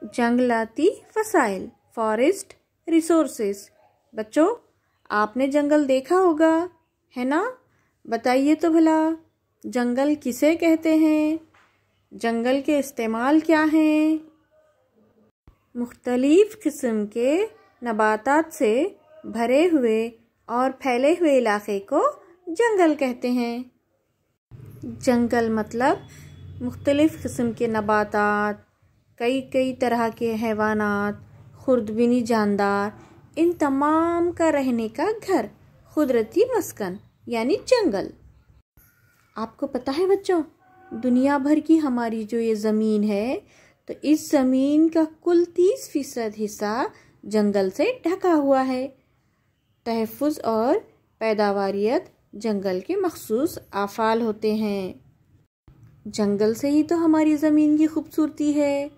जंगलाती वसाइल, forest resources. बच्चों, आपने जंगल देखा होगा, है ना? बताइए तो भला, जंगल किसे कहते हैं? जंगल के इस्तेमाल क्या हैं? मुख्तलिफ किस्म के नबातात से भरे हुए और फैले हुए इलाके को जंगल कहते हैं। जंगल मतलब मुख्तलिफ किस्म के नबातात, कई तरह के हैवानात, खुर्दबिनी जानदार, इन तमाम का रहने का घर, कुदरती मस्कन यानी जंगल। आपको पता है बच्चों, दुनिया भर की हमारी जो ये ज़मीन है, तो इस ज़मीन का कुल 30% हिस्सा जंगल से ढका हुआ है। तहफ़्फ़ुज़ और पैदावारियत जंगल के मखसूस आफ़ाल होते हैं। जंगल से ही तो हमारी ज़मीन की खूबसूरती है।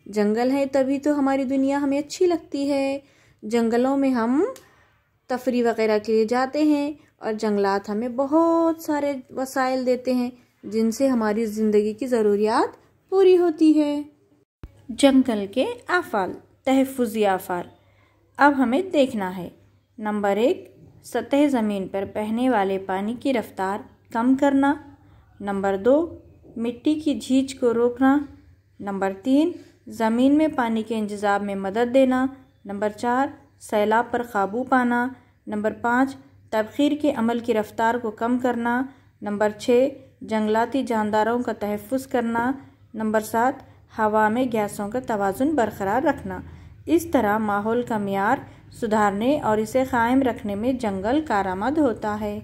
जंगल है तभी तो हमारी दुनिया हमें अच्छी लगती है। जंगलों में हम तफरी वगैरह के लिए जाते हैं और जंगलात हमें बहुत सारे वसाइल देते हैं जिनसे हमारी ज़िंदगी की ज़रूरियात पूरी होती है। जंगल के आफ़ाल, तहफ़्फ़ुज़ी आफ़ाल अब हमें देखना है। नंबर 1, सतह ज़मीन पर बहने वाले पानी की रफ्तार कम करना। नंबर 2, मिट्टी की झीज को रोकना। नंबर 3, ज़मीन में पानी के इंतज़ाम में मदद देना। नंबर 4, सैलाब पर काबू पाना। नंबर 5, तबख़ीर के अमल की रफ्तार को कम करना। नंबर 6, जंगलाती जानदारों का तहफ़्फ़ुज़ करना। नंबर 7, हवा में गैसों का तवाज़ुन बरकरार रखना। इस तरह माहौल का मियार सुधारने और इसे कायम रखने में जंगल कारआमद होता है।